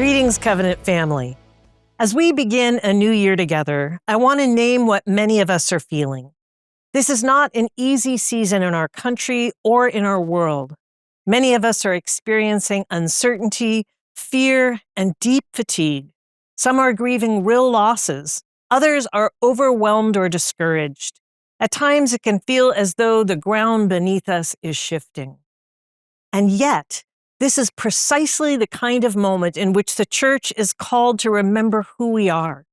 Greetings, Covenant family. As we begin a new year together, I want to name what many of us are feeling. This is not an easy season in our country or in our world. Many of us are experiencing uncertainty, fear, and deep fatigue. Some are grieving real losses. Others are overwhelmed or discouraged. At times, it can feel as though the ground beneath us is shifting. And yet, this is precisely the kind of moment in which the church is called to remember who we are.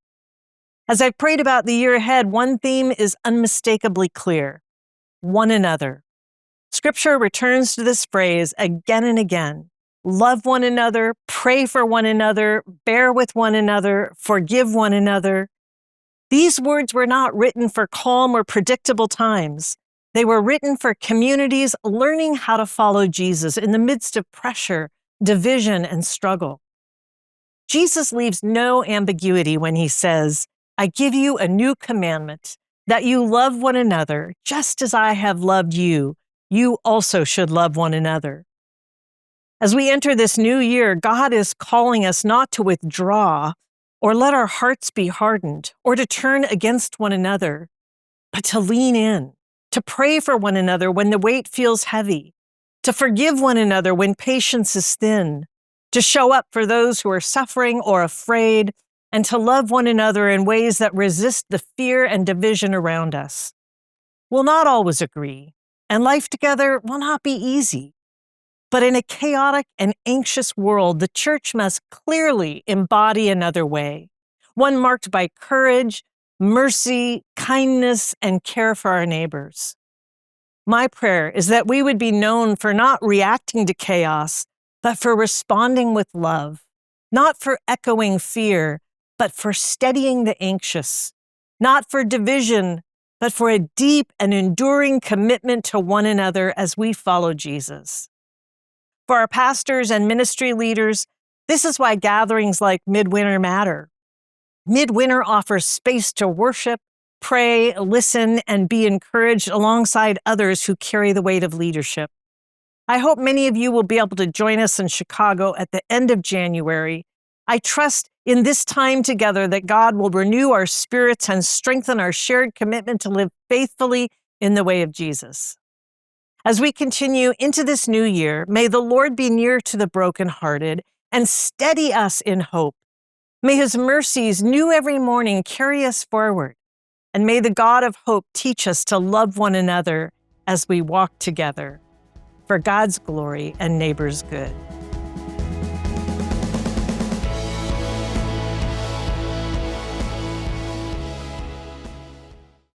As I've prayed about the year ahead, one theme is unmistakably clear: one another. Scripture returns to this phrase again and again. Love one another, pray for one another, bear with one another, forgive one another. These words were not written for calm or predictable times. They were written for communities learning how to follow Jesus in the midst of pressure, division, and struggle. Jesus leaves no ambiguity when he says, "I give you a new commandment, that you love one another, just as I have loved you. You also should love one another." As we enter this new year, God is calling us not to withdraw or let our hearts be hardened or to turn against one another, but to lean in, to pray for one another when the weight feels heavy, to forgive one another when patience is thin, to show up for those who are suffering or afraid, and to love one another in ways that resist the fear and division around us. We'll not always agree, and life together will not be easy. But in a chaotic and anxious world, the church must clearly embody another way, one marked by courage, mercy, kindness, and care for our neighbors. My prayer is that we would be known for not reacting to chaos, but for responding with love, not for echoing fear, but for steadying the anxious, not for division, but for a deep and enduring commitment to one another as we follow Jesus. For our pastors and ministry leaders, this is why gatherings like Midwinter matter. Midwinter offers space to worship, pray, listen, and be encouraged alongside others who carry the weight of leadership. I hope many of you will be able to join us in Chicago at the end of January. I trust in this time together that God will renew our spirits and strengthen our shared commitment to live faithfully in the way of Jesus. As we continue into this new year, may the Lord be near to the brokenhearted and steady us in hope. May his mercies, new every morning, carry us forward. And may the God of hope teach us to love one another as we walk together for God's glory and neighbor's good.